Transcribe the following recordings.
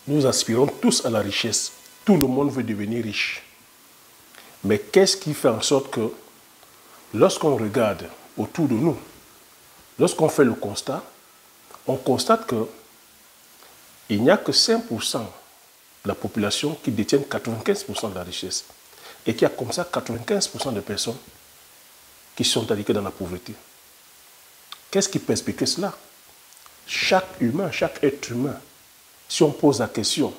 Nous aspirons tous à la richesse. Tout le monde veut devenir riche. Mais qu'est-ce qui fait en sorte que, lorsqu'on regarde autour de nous, lorsqu'on fait le constat, on constate qu'il n'y a que 5% de la population qui détiennent 95% de la richesse. Et qu'il y a comme ça 95% de personnes qui sont indiquées dans la pauvreté. Qu'est-ce qui peut expliquer cela? Chaque humain, chaque être humain, si on pose la question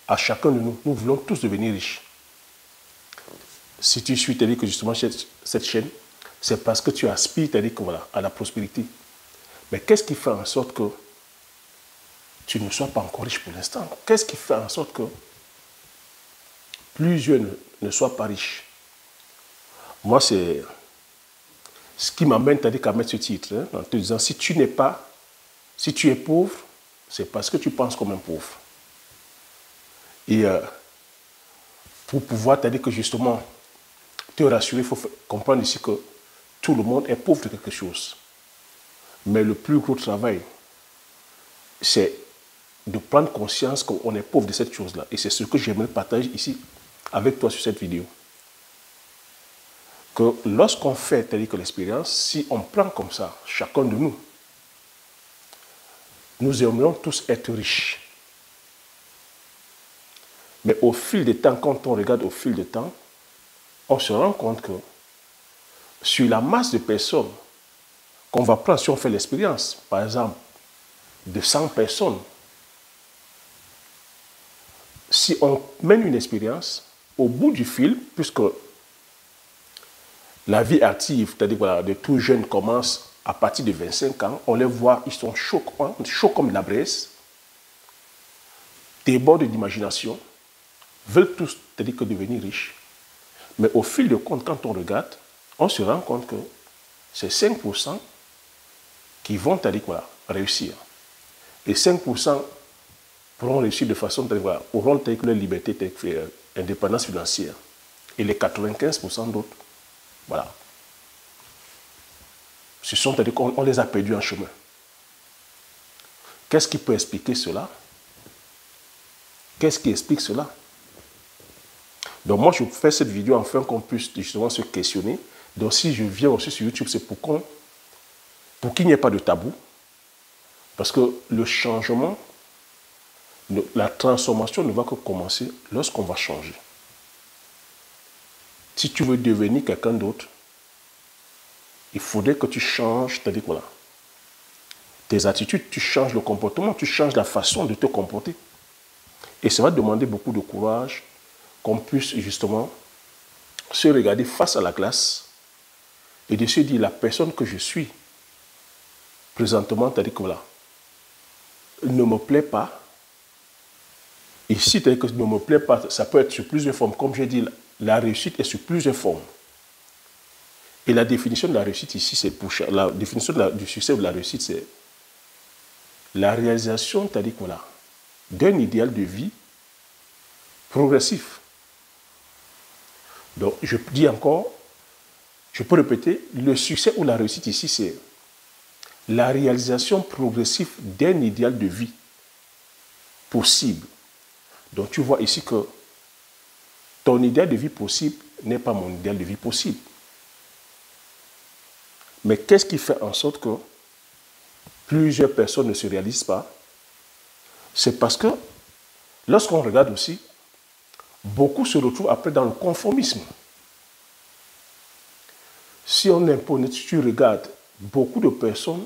à chacun de nous, nous voulons tous devenir riches. Si tu suis, que justement cette chaîne, c'est parce que tu aspires que voilà, à la prospérité. Mais qu'est-ce qui fait en sorte que tu ne sois pas encore riche pour l'instant? Qu'est-ce qui fait en sorte que plusieurs ne soient pas riches? Moi, c'est ce qui m'amène à mettre ce titre, en te disant, si tu es pauvre, c'est parce que tu penses comme un pauvre. Et pour pouvoir te dire que justement, te rassurer, il faut comprendre ici que tout le monde est pauvre de quelque chose. Mais le plus gros travail, c'est de prendre conscience qu'on est pauvre de cette chose-là. Et c'est ce que j'aimerais partager ici avec toi sur cette vidéo. Que lorsqu'on fait telle que l'expérience, si on prend comme ça, chacun de nous, nous aimerions tous être riches. Mais au fil du temps, quand on regarde au fil du temps, on se rend compte que sur la masse de personnes qu'on va prendre, si on fait l'expérience, par exemple, de 100 personnes, si on mène une expérience, au bout du fil, puisque la vie active, c'est-à-dire voilà, de tout jeune commence à partir de 25 ans, on les voit, ils sont chauds comme la braise, débordent d'imagination, veulent tous, c'est-à-dire que devenir riches. Mais au fil de compte, quand on regarde, on se rend compte que c'est 5% qui vont, c'est-à-dire voilà, réussir. Et 5% pourront réussir de façon, voilà, auront leur liberté, indépendance financière. Et les 95% d'autres, voilà. Ce sont, c'est-à-dire qu'on les a perdus en chemin. Qu'est-ce qui peut expliquer cela? Qu'est-ce qui explique cela? Donc moi, je fais cette vidéo afin qu'on puisse justement se questionner. Donc si je viens aussi sur YouTube, c'est pour qu'il n'y ait pas de tabou. Parce que le changement, la transformation ne va que commencer lorsqu'on va changer. Si tu veux devenir quelqu'un d'autre, il faudrait que tu changes, c'est-à-dire voilà, tes attitudes, tu changes le comportement, tu changes la façon de te comporter. Et ça va demander beaucoup de courage, qu'on puisse justement se regarder face à la glace et de se dire, la personne que je suis présentement, c'est-à-dire que voilà, ne me plaît pas. Ici, c'est-à-dire que ne me plaît pas, ça peut être sur plusieurs formes. Comme j'ai dit, la réussite est sur plusieurs formes. Et la définition de la réussite ici, c'est pour la définition du succès ou de la réussite, c'est la réalisation, c'est-à-dire que voilà, d'un idéal de vie progressif. Donc, je dis encore, je peux répéter, le succès ou la réussite ici, c'est la réalisation progressive d'un idéal de vie possible. Donc, tu vois ici que ton idéal de vie possible n'est pas mon idéal de vie possible. Mais qu'est-ce qui fait en sorte que plusieurs personnes ne se réalisent pas? C'est parce que, lorsqu'on regarde aussi, beaucoup se retrouvent après dans le conformisme. Si on impose, si tu regardes, beaucoup de personnes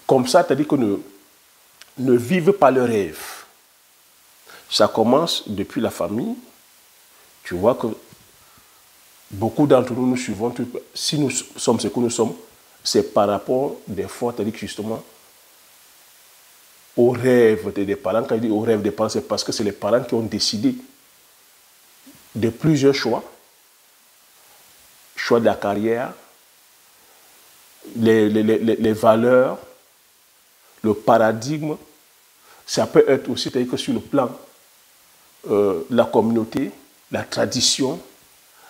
comme ça, c'est-à-dire que ne vivent pas leurs rêves. Ça commence depuis la famille. Tu vois que beaucoup d'entre nous, nous suivons, si nous sommes ce que nous sommes, c'est par rapport des fois, c'est-à-dire que justement, aux rêves des parents. Quand je dis aux rêves des parents, c'est parce que c'est les parents qui ont décidé de plusieurs choix. Choix de la carrière, les valeurs, le paradigme. Ça peut être aussi, c'est-à-dire que sur le plan de la communauté, la tradition.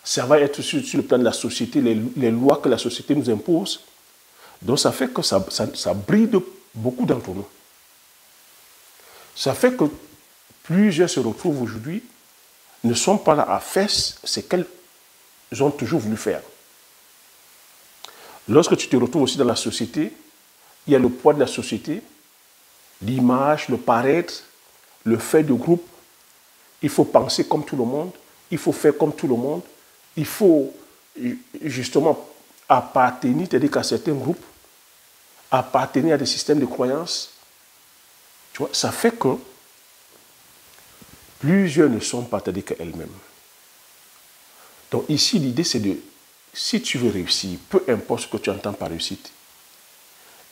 Ça va être sur le plan de la société, les lois que la société nous impose. Donc ça fait que ça bride beaucoup d'entre nous. Ça fait que plusieurs se retrouvent aujourd'hui, ne sont pas là à faire ce qu'elles ont toujours voulu faire. Lorsque tu te retrouves aussi dans la société, il y a le poids de la société, l'image, le paraître, le fait de groupe. Il faut penser comme tout le monde, il faut faire comme tout le monde, il faut justement appartenir, c'est-à-dire qu'à certains groupes, appartenir à des systèmes de croyances. Tu vois, ça fait que plusieurs ne sont pas, c'est-à-dire qu'elles-mêmes. Donc ici, l'idée, c'est de, si tu veux réussir, peu importe ce que tu entends par réussite,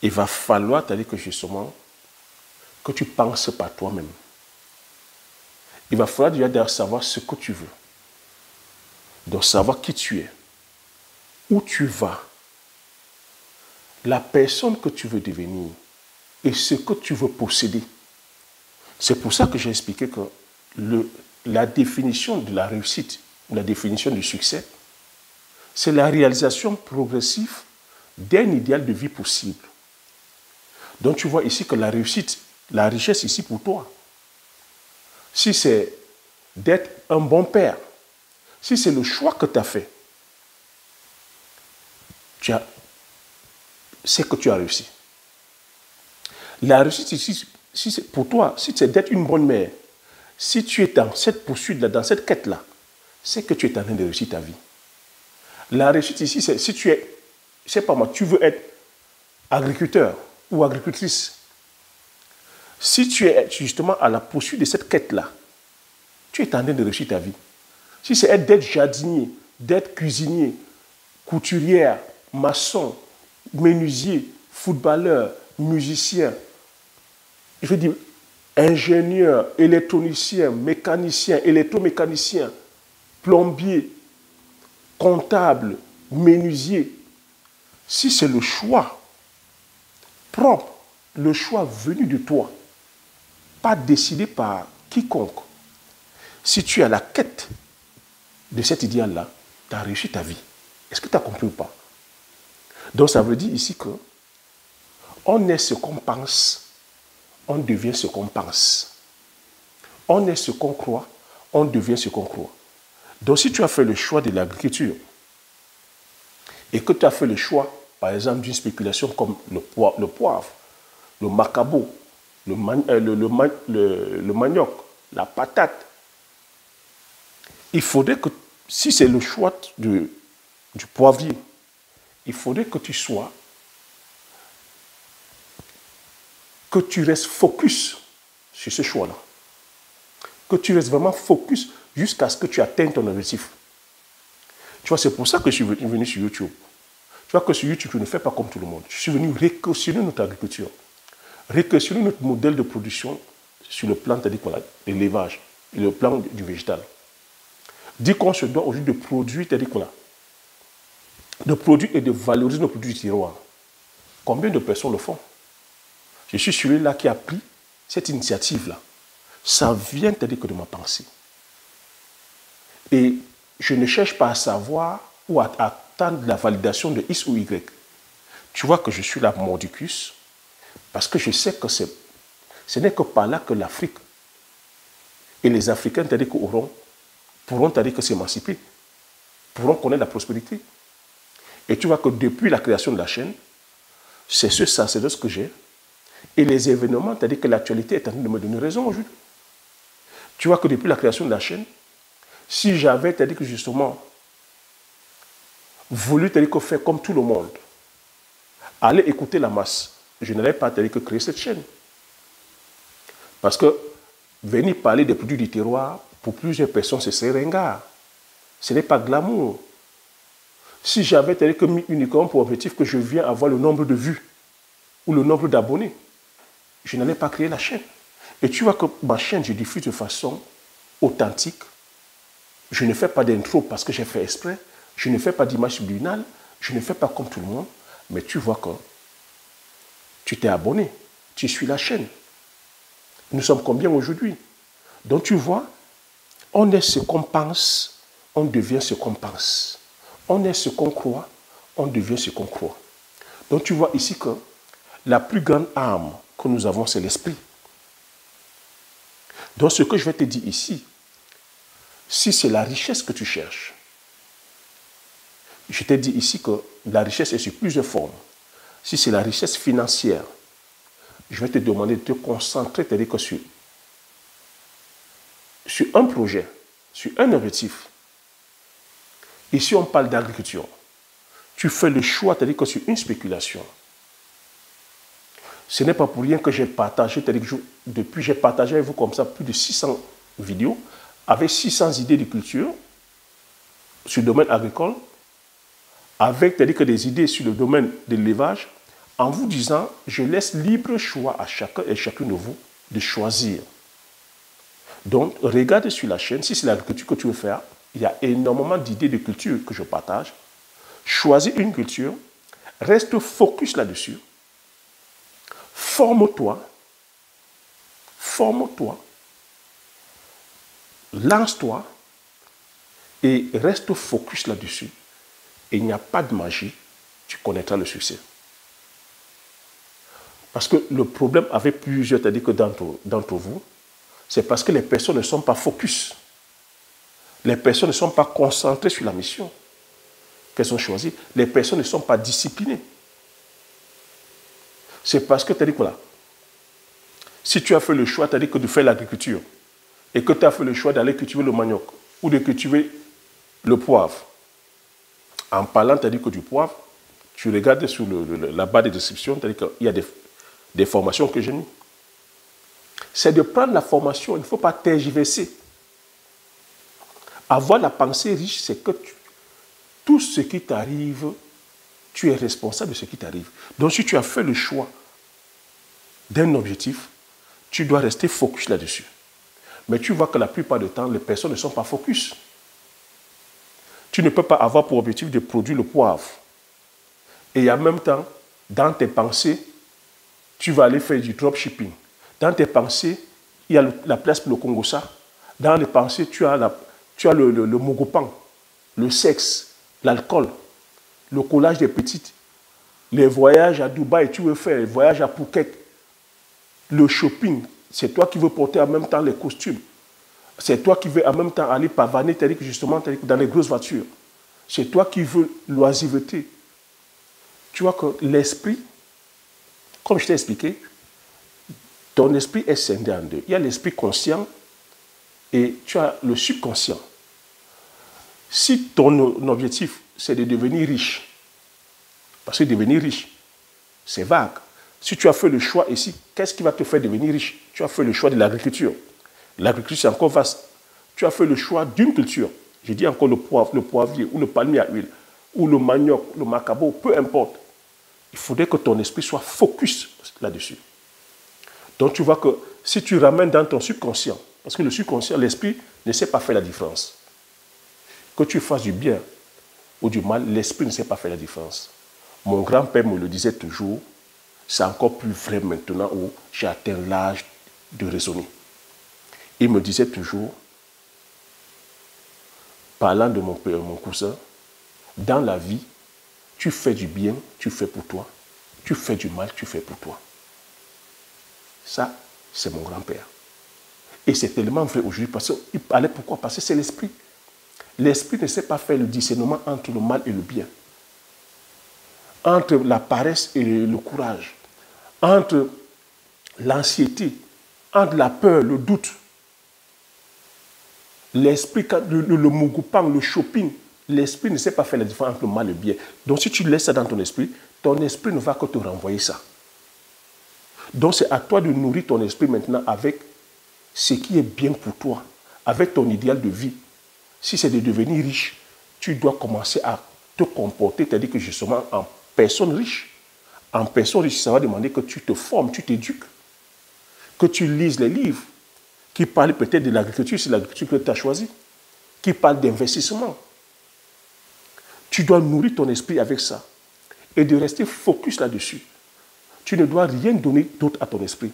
il va falloir, c'est-à-dire que justement, que tu penses par toi-même. Il va falloir déjà savoir ce que tu veux. Donc savoir qui tu es, où tu vas, la personne que tu veux devenir et ce que tu veux posséder. C'est pour ça que j'ai expliqué que la définition de la réussite, la définition du succès, c'est la réalisation progressive d'un idéal de vie possible. Donc tu vois ici que la réussite, la richesse ici pour toi, si c'est d'être un bon père, si c'est le choix que tu as fait, c'est que tu as réussi. La réussite ici, si c'est pour toi, si c'est d'être une bonne mère, si tu es dans cette poursuite-là, dans cette quête-là, c'est que tu es en train de réussir ta vie. La réussite ici, c'est si tu es, je sais pas moi, tu veux être agriculteur ou agricultrice. Si tu es justement à la poursuite de cette quête-là, tu es en train de réussir ta vie. Si c'est d'être jardinier, d'être cuisinier, couturière, maçon, menuisier, footballeur, musicien, je veux dire ingénieur, électronicien, mécanicien, électromécanicien, plombier, comptable, menuisier, si c'est le choix propre, le choix venu de toi, pas décidé par quiconque, si tu es à la quête de cet idéal-là, tu as réussi ta vie. Est-ce que tu as compris ou pas? Donc ça veut dire ici que on est ce qu'on pense, on devient ce qu'on pense. On est ce qu'on croit, on devient ce qu'on croit. Donc si tu as fait le choix de l'agriculture et que tu as fait le choix, par exemple, d'une spéculation comme le poivre, le macabo, le manioc, la patate, il faudrait que, si c'est le choix du poivrier, il faudrait que tu sois, que tu restes focus sur ce choix-là. Que tu restes vraiment focus jusqu'à ce que tu atteignes ton objectif. Tu vois, c'est pour ça que je suis venu sur YouTube. Tu vois que sur YouTube, je ne fais pas comme tout le monde. Je suis venu réquestionner notre agriculture, réquestionner notre modèle de production sur le plan, c'est-à-dire de l'élevage et le plan du végétal. Dire qu'on se doit aujourd'hui de produire, c'est-à-dire de produire et de valoriser nos produits du terroir. Combien de personnes le font? Je suis celui-là qui a pris cette initiative-là. Ça vient, c'est-à-dire que de ma pensée. Et je ne cherche pas à savoir ou à attendre la validation de X ou Y. Tu vois que je suis là mordicus parce que je sais que ce n'est que par là que l'Afrique et les Africains, c'est-à-dire pourront c'est-à-dire que s'émanciper, pourront connaître la prospérité. Et tu vois que depuis la création de la chaîne, c'est ce sacerdoce que j'ai. Et les événements, c'est-à-dire que l'actualité est en train de me donner raison aujourd'hui. Tu vois que depuis la création de la chaîne, si j'avais, c'est-à-dire que justement, voulu, c'est-à-dire que faire comme tout le monde, aller écouter la masse, je n'allais pas, c'est-à-dire que créer cette chaîne. Parce que venir parler des produits du terroir, pour plusieurs personnes, ce serait ringard. Ce n'est pas glamour. Si j'avais, c'est-à-dire que mis uniquement pour objectif que je viens avoir le nombre de vues ou le nombre d'abonnés, je n'allais pas créer la chaîne. Et tu vois que ma chaîne, je diffuse de façon authentique. Je ne fais pas d'intro parce que j'ai fait exprès. Je ne fais pas d'image subliminale. Je ne fais pas comme tout le monde. Mais tu vois que tu t'es abonné. Tu suis la chaîne. Nous sommes combien aujourd'hui? Donc tu vois, on est ce qu'on pense, on devient ce qu'on pense. On est ce qu'on croit, on devient ce qu'on croit. Donc tu vois ici que la plus grande arme que nous avons, c'est l'esprit. Donc ce que je vais te dire ici, si c'est la richesse que tu cherches, je t'ai dit ici que la richesse est sur plusieurs formes. Si c'est la richesse financière, je vais te demander de te concentrer, c'est-à-dire que sur un projet, sur un objectif. Ici, on parle d'agriculture. Tu fais le choix, c'est-à-dire que sur une spéculation. Ce n'est pas pour rien que j'ai partagé, c'est-à-dire que depuis j'ai partagé avec vous comme ça plus de 600 vidéos avec 600 idées de culture sur le domaine agricole, avec c'est-à-dire que des idées sur le domaine de l'élevage, en vous disant, je laisse libre choix à chacun et chacune de vous de choisir. Donc, regarde sur la chaîne, si c'est l'agriculture que tu veux faire, il y a énormément d'idées de culture que je partage. Choisis une culture, reste focus là-dessus, forme-toi, lance-toi et reste focus là-dessus. Et il n'y a pas de magie, tu connaîtras le succès. Parce que le problème avec plusieurs, c'est-à-dire que d'entre vous, c'est parce que les personnes ne sont pas focus. Les personnes ne sont pas concentrées sur la mission qu'elles ont choisie. Les personnes ne sont pas disciplinées. C'est parce que, tu as dit quoi, si tu as fait le choix, tu as dit que de faire l'agriculture, et que tu as fait le choix d'aller cultiver le manioc, ou de cultiver le poivre, en parlant, tu as dit que du poivre, tu regardes sur la barre de description, tu as dit qu'il y a des formations que j'ai mises. C'est de prendre la formation, il ne faut pas tergiverser. Avoir la pensée riche, c'est que tout ce qui t'arrive, tu es responsable de ce qui t'arrive. Donc si tu as fait le choix d'un objectif, tu dois rester focus là-dessus. Mais tu vois que la plupart du temps, les personnes ne sont pas focus. Tu ne peux pas avoir pour objectif de produire le poivre. Et en même temps, dans tes pensées, tu vas aller faire du dropshipping. Dans tes pensées, il y a la place pour le Congossa. Dans les pensées, tu as le mogopan, le sexe, l'alcool, le collage des petites, les voyages à Dubaï, tu veux faire les voyages à Phuket, le shopping, c'est toi qui veux porter en même temps les costumes. C'est toi qui veux en même temps aller pavaner, justement, dans les grosses voitures. C'est toi qui veux l'oisiveté. Tu vois que l'esprit, comme je t'ai expliqué, ton esprit est scindé en deux. Il y a l'esprit conscient et tu as le subconscient. Si ton objectif, c'est de devenir riche, parce que devenir riche, c'est vague. Si tu as fait le choix ici, qu'est-ce qui va te faire devenir riche? Tu as fait le choix de l'agriculture. L'agriculture, c'est encore vaste. Tu as fait le choix d'une culture. Je dis encore le poivre, le poivrier, ou le palmier à huile, ou le manioc, le macabo, peu importe. Il faudrait que ton esprit soit focus là-dessus. Donc tu vois que si tu ramènes dans ton subconscient, parce que le subconscient, l'esprit ne sait pas faire la différence. Que tu fasses du bien ou du mal, l'esprit ne sait pas faire la différence. Mon grand-père me le disait toujours, c'est encore plus vrai maintenant où j'ai atteint l'âge de raisonner. Il me disait toujours, parlant de mon père, mon cousin, dans la vie, tu fais du bien, tu fais pour toi. Tu fais du mal, tu fais pour toi. Ça, c'est mon grand-père. Et c'est tellement vrai aujourd'hui parce qu'il parlait pourquoi? Parce que c'est l'esprit. L'esprit ne sait pas faire le discernement entre le mal et le bien. Entre la paresse et le courage. Entre l'anxiété, entre la peur, le doute. L'esprit, le mougoupan, le shopping, l'esprit ne sait pas faire la différence entre le mal et le bien. Donc si tu laisses ça dans ton esprit ne va que te renvoyer ça. Donc c'est à toi de nourrir ton esprit maintenant avec ce qui est bien pour toi, avec ton idéal de vie. Si c'est de devenir riche, tu dois commencer à te comporter, c'est-à-dire que justement en personne riche. En personne riche, ça va demander que tu te formes, tu t'éduques, que tu lises les livres qui parlent peut-être de l'agriculture, c'est l'agriculture que tu as choisie, qui parlent d'investissement. Tu dois nourrir ton esprit avec ça et de rester focus là-dessus. Tu ne dois rien donner d'autre à ton esprit.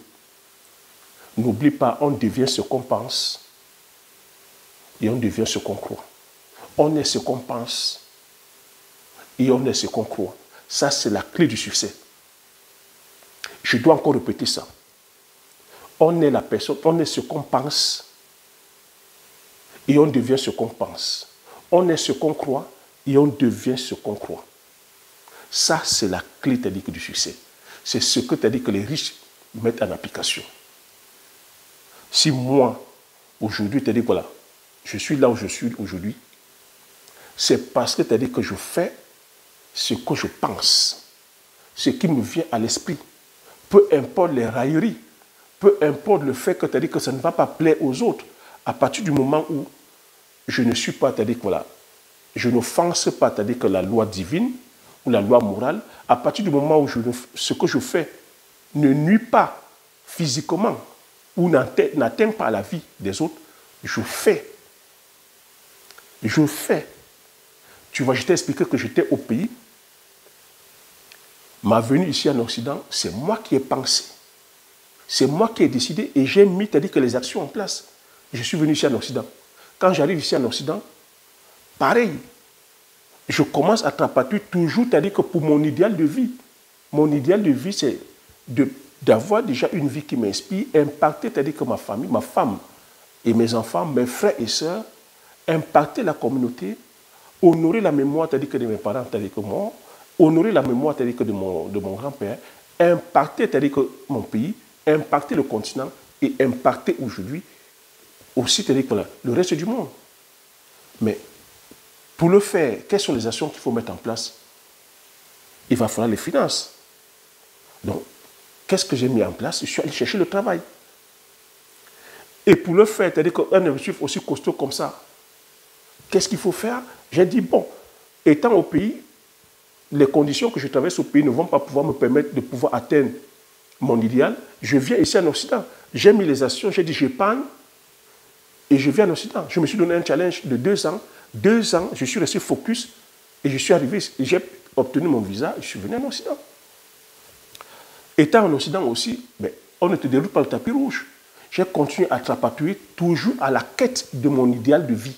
N'oublie pas, on devient ce qu'on pense et on devient ce qu'on croit. On est ce qu'on pense et on est ce qu'on croit. Ça, c'est la clé du succès. Je dois encore répéter ça. On est la personne, on est ce qu'on pense et on devient ce qu'on pense. On est ce qu'on croit et on devient ce qu'on croit. Ça, c'est la clé du succès. C'est ce que que les riches mettent en application. Si moi, aujourd'hui, voilà, je suis là où je suis aujourd'hui, c'est parce que que je fais ce que je pense, ce qui me vient à l'esprit. Peu importe les railleries, peu importe le fait que ça ne va pas plaire aux autres, à partir du moment où je ne suis pas, voilà, je n'offense pas, que la loi divine ou la loi morale, à partir du moment où ce que je fais ne nuit pas physiquement ou n'atteint pas la vie des autres, je fais. Je fais. Tu vois, je t'ai expliqué que j'étais au pays. Ma venue ici en Occident, c'est moi qui ai pensé. C'est moi qui ai décidé et j'ai mis, que les actions en place. Je suis venu ici en Occident. Quand j'arrive ici en Occident, pareil. Je commence à trapatouiller toujours, que pour mon idéal de vie. Mon idéal de vie, c'est d'avoir déjà une vie qui m'inspire, impacter, que ma famille, ma femme et mes enfants, mes frères et sœurs, impacter la communauté, honorer la mémoire, que de mes parents, que moi, honorer la mémoire, que de mon grand-père, impacter, que mon pays, impacter le continent et impacter aujourd'hui aussi, que le reste du monde. Mais pour le faire, quelles sont les actions qu'il faut mettre en place? Il va falloir les finances. Donc, qu'est-ce que j'ai mis en place? Je suis allé chercher le travail. Et pour le faire, c'est-à-dire qu'un objectif aussi costaud comme ça, qu'est-ce qu'il faut faire? J'ai dit, bon, étant au pays, les conditions que je traverse au pays ne vont pas pouvoir me permettre de pouvoir atteindre mon idéal. Je viens ici en Occident. J'ai mis les actions, j'ai dit, j'épargne et je viens en Occident. Je me suis donné un challenge de 2 ans. 2 ans, je suis resté focus et je suis arrivé, j'ai obtenu mon visa et je suis venu en Occident. Étant en Occident aussi, on ne te déroule pas le tapis rouge. J'ai continué à trapatouiller toujours à la quête de mon idéal de vie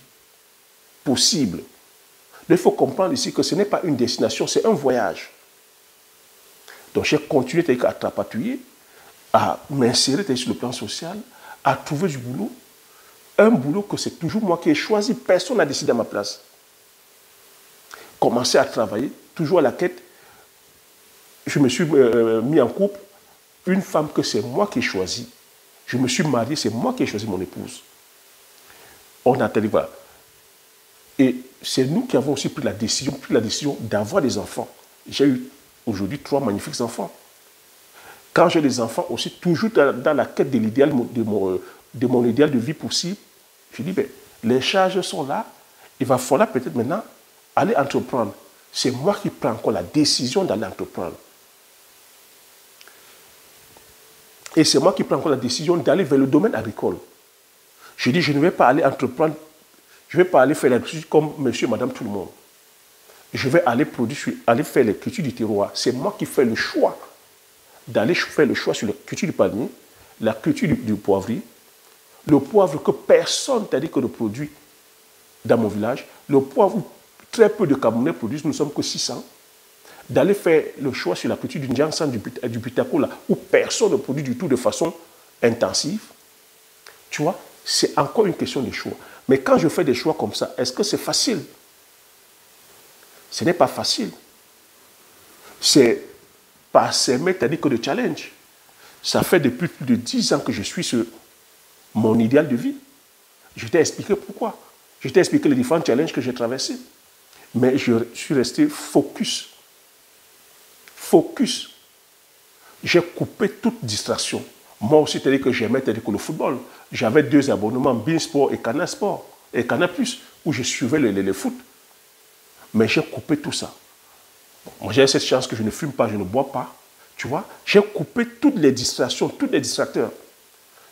possible. Il faut comprendre ici que ce n'est pas une destination, c'est un voyage. Donc j'ai continué à trapatouiller, à m'insérer sur le plan social, à trouver du boulot. Un boulot que c'est toujours moi qui ai choisi, personne n'a décidé à ma place. Commencer à travailler, toujours à la quête. Je me suis mis en couple, une femme que c'est moi qui ai choisi. Je me suis marié, c'est moi qui ai choisi mon épouse. On a télé, voilà. Et c'est nous qui avons aussi pris la décision d'avoir des enfants. J'ai eu aujourd'hui 3 magnifiques enfants. Quand j'ai des enfants aussi, toujours dans la quête de l'idéal de mon idéal de vie possible, je dis, les charges sont là, il va falloir peut-être maintenant aller entreprendre. C'est moi qui prends encore la décision d'aller entreprendre. Et c'est moi qui prends encore la décision d'aller vers le domaine agricole. Je dis, je ne vais pas aller entreprendre, je ne vais pas aller faire l'agriculture comme monsieur et madame tout le monde. Je vais aller aller faire les cultures du terroir. C'est moi qui fais le choix d'aller faire le choix sur la culture du palmier, la culture du poivrier, le poivre que personne t'a dit que le produit dans mon village, le poivre où très peu de Camerounais produisent, nous ne sommes que 600, d'aller faire le choix sur la culture du Njansan, du Butakola, où personne ne produit du tout de façon intensive. Tu vois, c'est encore une question de choix. Mais quand je fais des choix comme ça, est-ce que c'est facile? Ce n'est pas facile. C'est pas s'aimer, t'as dit que de challenge. Ça fait depuis plus de 10 ans que je suis sur mon idéal de vie. Je t'ai expliqué pourquoi. Je t'ai expliqué les différents challenges que j'ai traversés. Mais je suis resté focus. Focus. J'ai coupé toute distraction. Moi aussi, c'est-à-dire que j'aimais que le football. J'avais 2 abonnements, Beansport et Canal Sport, et Canal+, où je suivais le foot. Mais j'ai coupé tout ça. Moi, j'ai cette chance que je ne fume pas, je ne bois pas. Tu vois, j'ai coupé toutes les distractions, tous les distracteurs.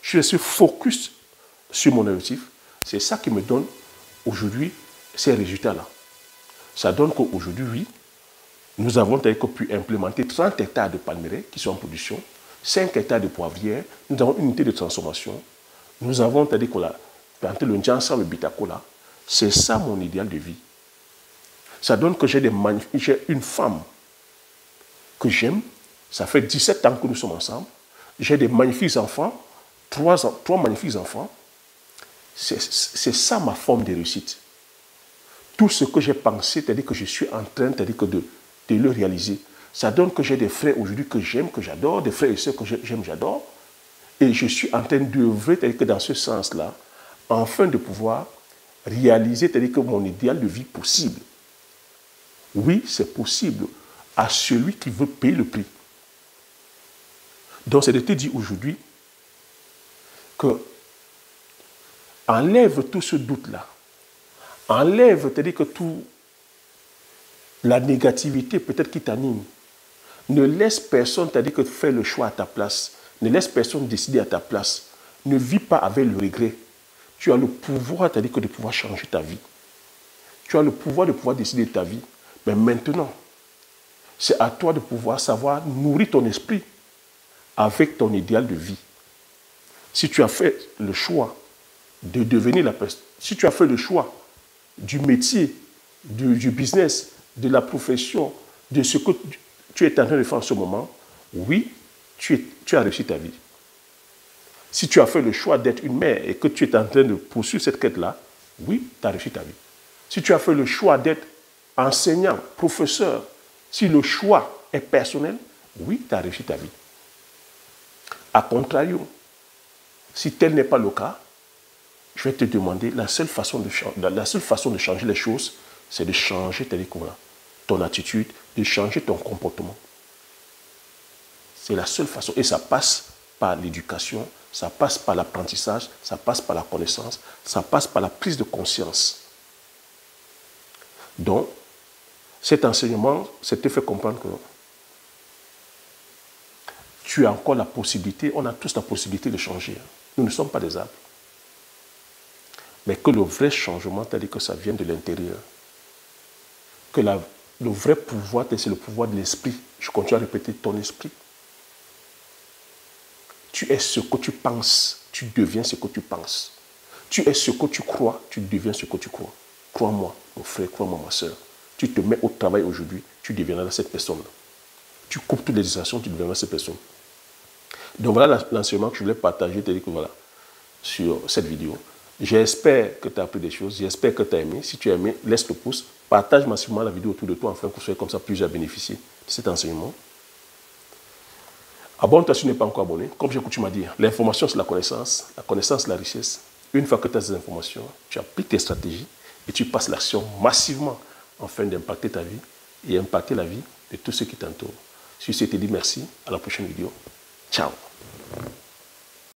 Je suis focus sur mon objectif. C'est ça qui me donne aujourd'hui ces résultats-là. Ça donne qu'aujourd'hui, oui, nous avons pu implémenter 30 hectares de palmeraie qui sont en production, 5 hectares de poivrières, nous avons une unité de transformation, nous avons planté le Njansan, le Bitakola. C'est ça mon idéal de vie. Ça donne que j'ai une femme que j'aime, ça fait 17 ans que nous sommes ensemble, j'ai des magnifiques enfants, trois magnifiques enfants, c'est ça ma forme de réussite. Tout ce que j'ai pensé, c'est-à-dire que je suis en train de le réaliser. Ça donne que j'ai des frères aujourd'hui que j'aime, que j'adore, des frères et sœurs que j'aime, j'adore. Et je suis en train d'œuvrer, c'est-à-dire que dans ce sens-là, afin de pouvoir réaliser, c'est-à-dire que mon idéal de vie possible. Oui, c'est possible à celui qui veut payer le prix. Donc, c'est de te dire aujourd'hui que enlève tout ce doute-là. Enlève, c'est-à-dire que toute la négativité peut-être qui t'anime. Ne laisse personne, c'est-à-dire que faire le choix à ta place. Ne laisse personne décider à ta place. Ne vis pas avec le regret. Tu as le pouvoir, c'est-à-dire que de pouvoir changer ta vie. Tu as le pouvoir de pouvoir décider de ta vie. Mais maintenant, c'est à toi de pouvoir savoir nourrir ton esprit avec ton idéal de vie. Si tu as fait le choix de devenir la personne, si tu as fait le choix du métier, du business, de la profession, de ce que tu es en train de faire en ce moment, oui, tu as réussi ta vie. Si tu as fait le choix d'être une mère et que tu es en train de poursuivre cette quête-là, oui, tu as réussi ta vie. Si tu as fait le choix d'être enseignant, professeur, si le choix est personnel, oui, tu as réussi ta vie. A contrario, si tel n'est pas le cas, je vais te demander, la seule façon de changer les choses, c'est de changer ton attitude, de changer ton comportement. C'est la seule façon. Et ça passe par l'éducation, ça passe par l'apprentissage, ça passe par la connaissance, ça passe par la prise de conscience. Donc, cet enseignement, c'est te faire comprendre que tu as encore la possibilité, on a tous la possibilité de changer. Nous ne sommes pas des arbres. Mais que le vrai changement, c'est-à-dire que ça vient de l'intérieur. Que le vrai pouvoir, c'est le pouvoir de l'esprit. Je continue à répéter, ton esprit. Tu es ce que tu penses, tu deviens ce que tu penses. Tu es ce que tu crois, tu deviens ce que tu crois. Crois-moi, mon frère, crois-moi, ma soeur. Tu te mets au travail aujourd'hui, tu deviendras cette personne-là. Tu coupes toutes les distractions, tu deviendras cette personne. Donc voilà l'enseignement que je voulais partager sur cette vidéo. J'espère que tu as appris des choses, j'espère que tu as aimé. Si tu as aimé, laisse le pouce, partage massivement la vidéo autour de toi afin que vous soyez comme ça plusieurs à bénéficier de cet enseignement. Abonne-toi si tu n'es pas encore abonné. Comme j'ai coutume à dire, l'information c'est la connaissance la richesse. Une fois que tu as ces informations, tu appliques tes stratégies et tu passes l'action massivement afin d'impacter ta vie et impacter la vie de tous ceux qui t'entourent. Sur ce, je te dis merci, à la prochaine vidéo. Ciao.